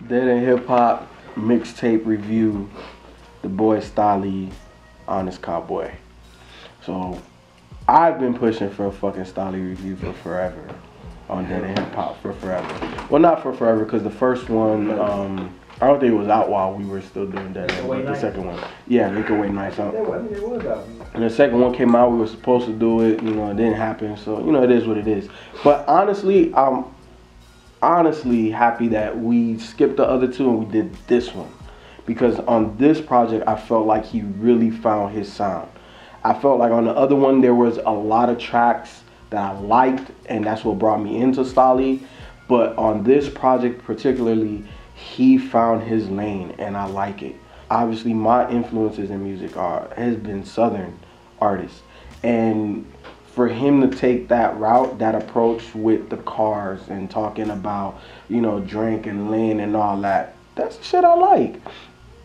Dead and Hip Hop mixtape review. The boy Stalley Honest Cowboy. So I've been pushing for a fucking Stalley review for forever on Dead and Hip Hop for forever. Well, not for forever because the first one, I don't think it was out while we were still doing Dead and Hip Hop. The second one, yeah, Make Away Nice. I think it was out. And the second one came out. We were supposed to do it, you know, it didn't happen. So you know, it is what it is. But honestly, I'm honestly happy that we skipped the other two and we did this one. Because on this project, I felt like he really found his sound. I felt like on the other one, there was a lot of tracks that I liked, and that's what brought me into Staly. But on this project particularly, he found his lane, and I like it. Obviously, my influences in music has been Southern artists. And for him to take that route, that approach with the cars and talking about, you know, Drink and Lynn and all that, that's the shit I like.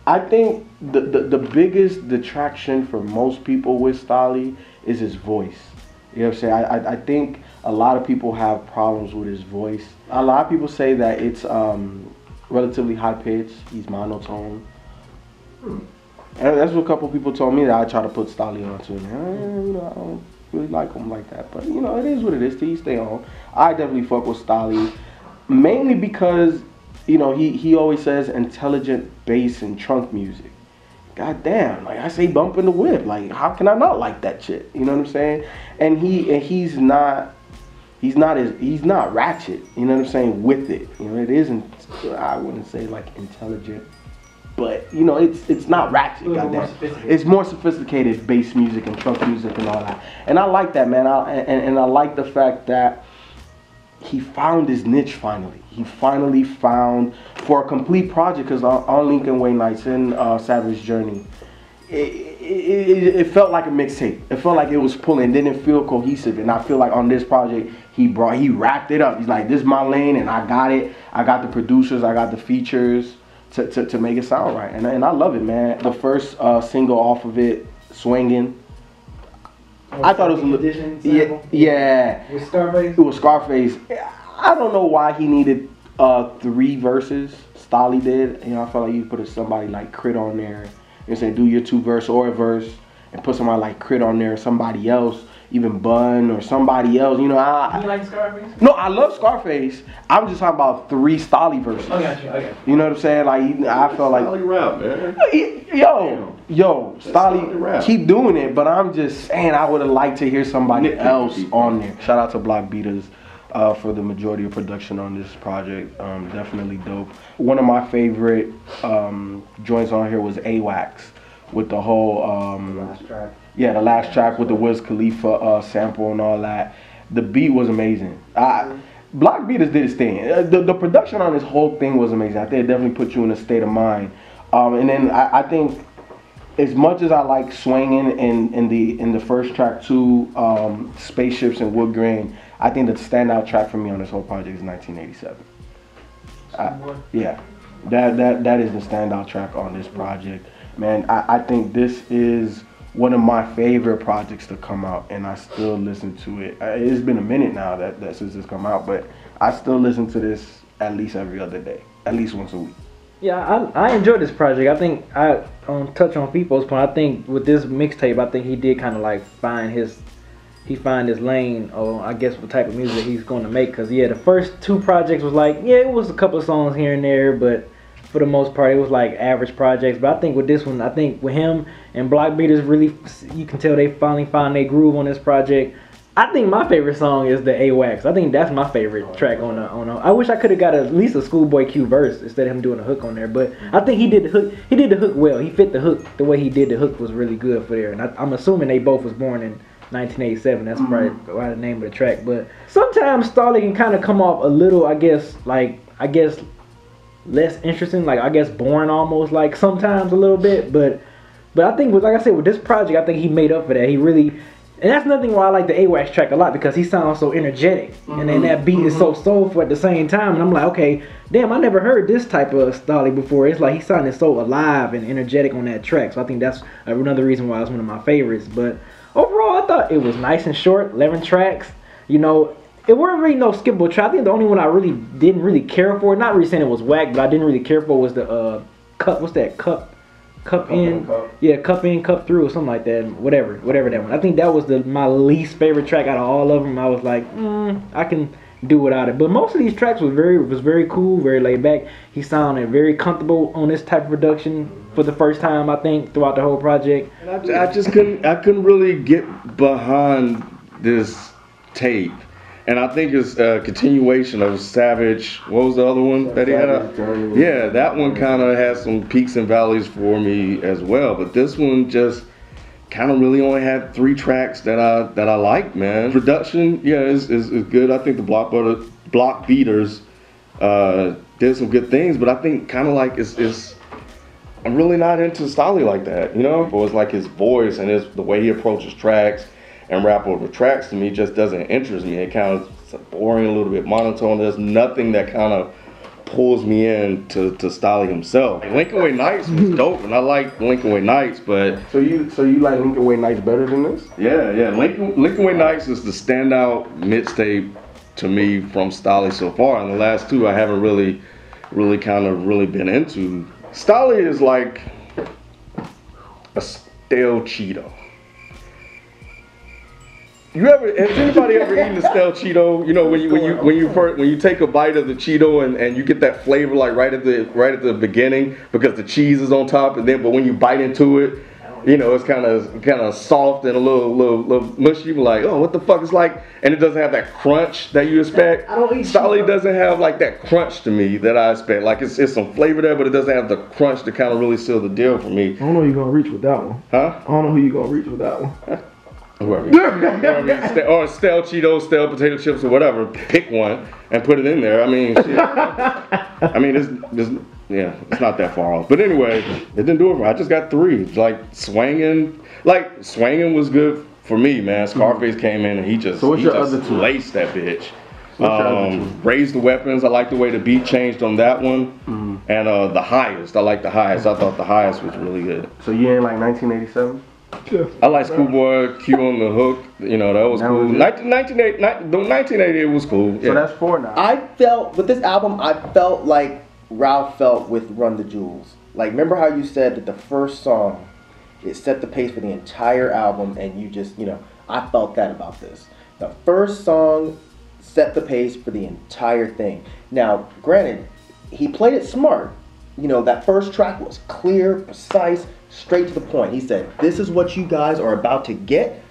I think the biggest detraction for most people with Staly is his voice. You know what I'm saying? I think a lot of people have problems with his voice. A lot of people say that it's relatively high pitched. He's monotone. And that's what a couple people told me that I try to put Staly onto. You know, I don't really like him like that. But you know, it is what it is. To each their own. I definitely fuck with Staly, mainly because, you know, he always says intelligent bass and trunk music. God damn, like I say, bumping the whip. Like, how can I not like that shit? You know what I'm saying? And he's not ratchet. You know what I'm saying? With it, you know, it isn't. I wouldn't say like intelligent, but you know, it's not ratchet. Goddamn, it's more sophisticated bass music and trunk music and all that. And I like that, man. And I like the fact that he found his niche finally. He finally found, for a complete project, because on Lincoln Way Nights and Savage Journey, it felt like a mixtape. It felt like it was pulling, didn't feel cohesive. And I feel like on this project, he wrapped it up. He's like, this is my lane and I got it. I got the producers, I got the features to make it sound right. And I love it, man. The first single off of it, Swingin', I thought it was a little, yeah. With Scarface? It was Scarface. I don't know why he needed 3 verses. Staly did. You know, I felt like you put somebody like Crit on there and say do your 2 verse or a verse, and put somebody like Crit on there, somebody else, even Bun or somebody else. You know, you like Scarface? No, I love Scarface. I'm just talking about 3 Staly verses. I got you. You know what I'm saying? Like I felt like Staly rap, man. Yo, Staly, keep doing it. But I'm just saying, I would have liked to hear somebody else on there. Shout out to Block Beaters for the majority of production on this project. Definitely dope. One of my favorite joints on here was AWACS with the whole last track. Yeah, the last track with the Wiz Khalifa sample and all that. The beat was amazing. Block Beaters did his thing. The production on this whole thing was amazing. I think it definitely put you in a state of mind. And then I think, as much as I like Swingin' in the first track too, Spaceships and Wood Grain, I think the standout track for me on this whole project is 1987. Yeah, that is the standout track on this project. Man, I think this is one of my favorite projects to come out, and I still listen to it. It's been a minute now that since it's come out, but I still listen to this at least every other day, at least once a week. Yeah, I enjoyed this project. I think I touch on Feefo's point. I think with this mixtape, I think he did kind of like find his lane, or I guess what type of music he's going to make. Because yeah, the first 2 projects was like, yeah, it was a couple of songs here and there, but for the most part, it was like average projects. But I think with this one, I think with him and Block Beaters, really, you can tell they finally found their groove on this project. I think my favorite song is the AWACS. I think that's my favorite track on the. I wish I could have got at least a Schoolboy Q verse instead of him doing a hook on there. But I think he did the hook. He did the hook well. He fit the hook. The way he did the hook was really good for there. And I'm assuming they both was born in 1987. That's probably why the name of the track. But sometimes Staly can kind of come off a little, I guess, less interesting. Like I guess boring almost. Like sometimes a little bit. But I think like I said, with this project, I think he made up for that. He really. And that's nothing why I like the AWACS track a lot, because he sounds so energetic. And then that beat is so soulful at the same time. And I'm like, okay, damn, I never heard this type of Staly before. It's like he sounded so alive and energetic on that track. So I think that's another reason why it's one of my favorites. But overall, I thought it was nice and short, 11 tracks. You know, it weren't really no skippable track. I think the only one I really didn't really care for, not really saying it was whack, but I didn't really care for was the cup. What's that? Cup in. Yeah, cup in, cup through, or something like that. Whatever that one. I think that was my least favorite track out of all of them. I was like, I can do without it. But most of these tracks was very cool, very laid back. He sounded very comfortable on this type of production for the first time, I think, throughout the whole project. And I just couldn't really get behind this tape. And I think it's a continuation of Savage. What was the other one that he had? Yeah, that one kind of has some peaks and valleys for me as well. But this one just kind of really only had 3 tracks that I like, man. Production, yeah, is good. I think the Block Beaters did some good things, but I think kind of like I'm really not into Stalley like that, you know? Or it's like his voice and the way he approaches tracks and rap over tracks, to me, just doesn't interest me. It kind of boring, a little bit monotone. There's nothing that kind of pulls me in to Stalley himself. Lincoln Way Nights was dope, and I like Lincoln Way Nights, but so you like Lincoln Way Nights better than this? Yeah. Lincoln Way Nights is the standout mixtape to me from Stalley so far, and the last 2 I haven't really been into. Stalley is like a stale Cheeto. Has anybody ever eaten a stale Cheeto? You know, when you take a bite of the Cheeto and you get that flavor like right at the beginning because the cheese is on top, but when you bite into it, you know, it's kind of soft and a little mushy. You're like, oh, what the fuck? It's like, and it doesn't have that crunch that you expect. Stalley doesn't have like that crunch to me that I expect. Like it's some flavor there, but it doesn't have the crunch to kind of really seal the deal for me. I don't know who you're gonna reach with that one. Huh? I don't know who you're gonna reach with that one. Whoever. Or stale Cheetos, stale potato chips, or whatever. Pick one and put it in there. I mean, shit. I mean, it's not that far off. But anyway, it didn't do it for me. I just got 3. Like swinging was good for me, man. Scarface came in and he just laced that bitch. Raise the Weapons. I like the way the beat changed on that one. And the Highest. I like the Highest. I thought the Highest was really good. So you ain't like 1987? I like Schoolboy Q on the Hook. You know, that was cool. 1988 was cool. Yeah. So that's 4 now. I felt, with this album, I felt like Ralph felt with Run the Jewels. Like, remember how you said that the first song, it set the pace for the entire album, and you just, you know, I felt that about this. The first song set the pace for the entire thing. Now, granted, he played it smart. You know, that first track was clear, precise, straight to the point. He said, this is what you guys are about to get.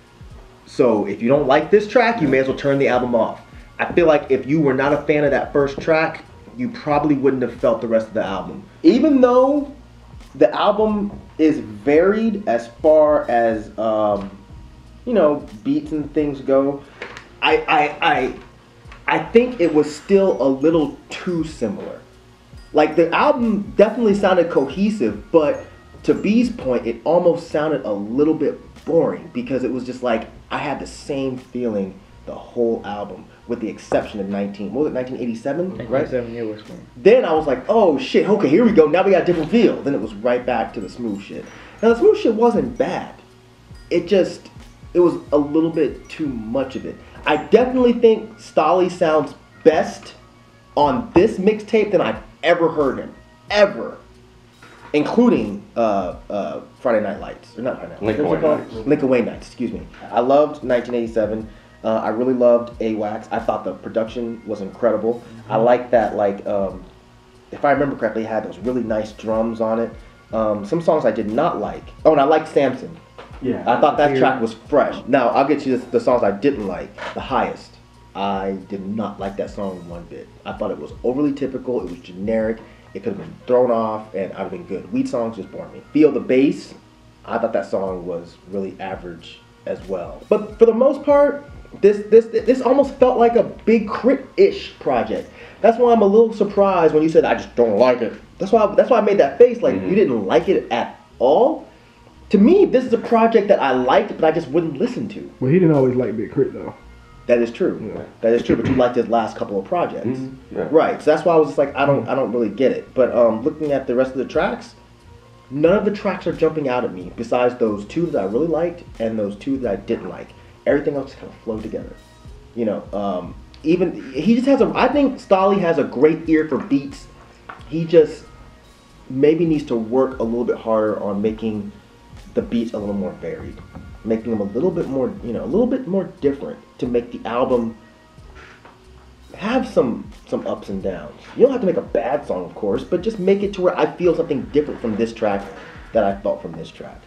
So if you don't like this track, you may as well turn the album off. I feel like if you were not a fan of that first track, you probably wouldn't have felt the rest of the album. Even though the album is varied as far as, you know, beats and things go, I think it was still a little too similar. Like, the album definitely sounded cohesive, but to B's point, it almost sounded a little bit boring because it was just like, I had the same feeling the whole album, with the exception of 1987, right? 1987, yeah, was cool. Then I was like, oh shit, okay, here we go, now we got a different feel. Then it was right back to the smooth shit. Now the smooth shit wasn't bad. It was a little bit too much of it. I definitely think Stalley sounds best on this mixtape than I've ever heard him. Ever. Including Friday Night Lights. Or not Friday Night Lights. Lincoln Way Nights, excuse me. I loved 1987. I really loved AWACS. I thought the production was incredible. I like that, like, if I remember correctly, it had those really nice drums on it. Some songs I did not like. Oh, and I liked Samson. Yeah. I thought that track was fresh. Now, I'll get you the songs I didn't like. The Highest. I did not like that song one bit. I thought it was overly typical. It was generic. It could have been thrown off, and I'd have been good. Weed songs just bored me. Feel the Bass. I thought that song was really average as well. But for the most part, this almost felt like a Big Crit-ish project. That's why I'm a little surprised when you said I just don't like it. That's why I made that face, like you didn't like it at all. To me, this is a project that I liked, but I just wouldn't listen to. Well, he didn't always like Big Crit though. That is true. Yeah. That is true. But you liked his last couple of projects, Yeah. right? So that's why I was just like, I don't really get it. But looking at the rest of the tracks, none of the tracks are jumping out at me. Besides those 2 that I really liked and those 2 that I didn't like. Everything else kind of flowed together. You know, even he just has a. I think Stalley has a great ear for beats. He just maybe needs to work a little bit harder on making the beats a little more varied, making them a little bit more, a little bit more different to make the album have some ups and downs. You don't have to make a bad song, of course, but just make it to where I feel something different from this track that I felt from this track.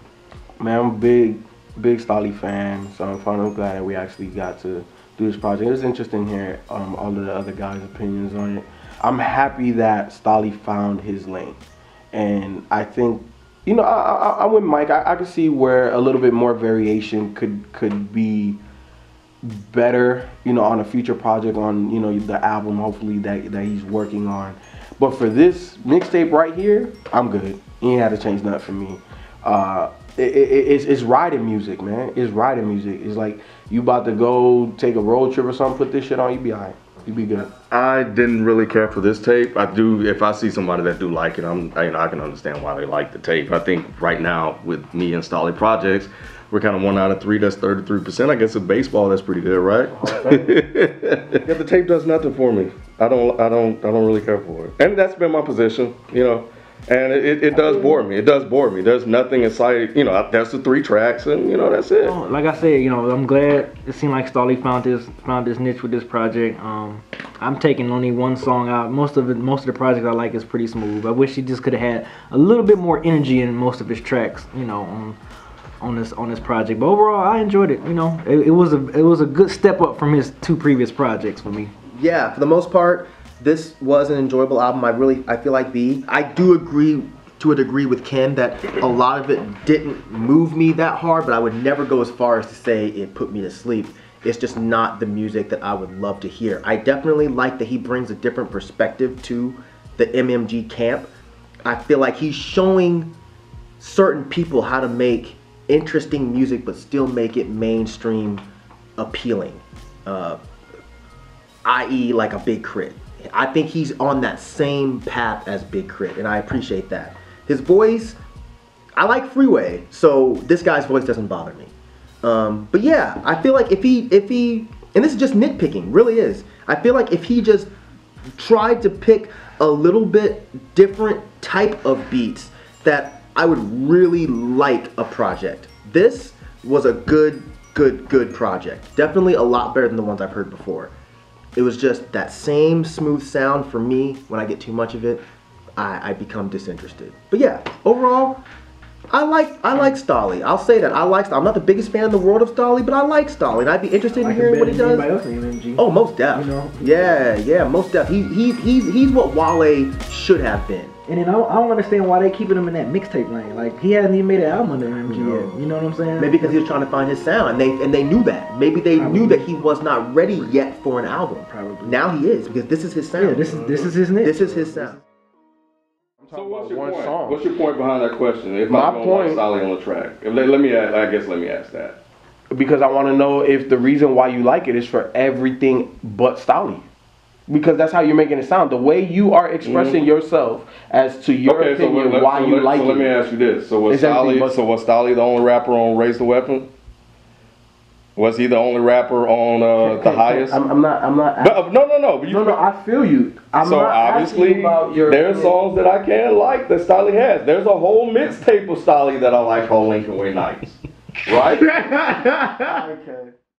Man, I'm a big Stalley fan, so I'm finally glad that we actually got to do this project. It was interesting hearing all of the other guys' opinions on it. I'm happy that Stalley found his lane, and I think, I'm with Mike. I could see where a little bit more variation could be better, on a future project, on the album, hopefully that he's working on. But for this mixtape right here, I'm good. He ain't had to change nothing for me. It's riding music, man. It's riding music. It's like you about to go take a road trip or something, put this shit on, you be alright. You be good. I didn't really care for this tape. I do, if I see somebody that do like it, I can understand why they like the tape. I think right now with me and Stalley projects, we're kind of 1 out of 3. That's 33%. I guess in baseball, that's pretty good, right? Yeah, the tape does nothing for me. I don't really care for it, and that's been my position, And it does bore me. It does bore me. There's nothing inside. That's the 3 tracks, and that's it. Like I said, I'm glad it seemed like Stalley found his niche with this project. I'm taking only one song out. Most of the project I like is pretty smooth. I wish he just could have had a little bit more energy in most of his tracks, on this project. But overall, I enjoyed it. It was a good step up from his 2 previous projects for me. Yeah, for the most part, this was an enjoyable album. I feel like I do agree to a degree with Ken that a lot of it didn't move me that hard, but I would never go as far as to say it put me to sleep. It's just not the music that I would love to hear. I definitely like that he brings a different perspective to the MMG camp. I feel like he's showing certain people how to make interesting music but still make it mainstream appealing, i.e. like a Big Crit. I think he's on that same path as Big Crit, and I appreciate that. His voice, I like Freeway, so this guy's voice doesn't bother me. But yeah, I feel like if he, and this is just nitpicking, really is. I feel like if he just tried to pick a little bit different type of beats, that I would really like a project. This was a good project. Definitely a lot better than the ones I've heard before. It was just that same smooth sound for me. When I get too much of it, I become disinterested. But yeah, overall, I like Stalley. I'll say that. I like Stalley. I'm not the biggest fan in the world of Stalley, but I like Stalley, and I'd be interested in hearing what he does. Oh, most def. Yeah, most def. He's what Wale should have been. And then I don't understand why they keeping him in that mixtape lane. Like, he hasn't even made an album under MMG yet. You know what I'm saying? Maybe because he was trying to find his sound, and they knew that. Maybe they knew that he was not ready yet for an album. Probably. Now he is, because this is his sound. Yeah, this is his niche. This is his sound. So what's your point? What's your point behind that question? If My I'm going point, to like Stalley on the track, let me ask that. Because I want to know if the reason why you like it is for everything but Stalley. Because that's how you're making it sound. The way you are expressing yourself as to your opinion, why you like it. So let me ask you this. So was Stalley the only rapper on Raise the Weapon? Was he the only rapper on The Highest? I'm not. But, no. I feel you. So obviously, there's songs that I can like that Stalley has. There's a whole mixtape of Stalley that I like called Lincoln Way Nights. Right? Okay.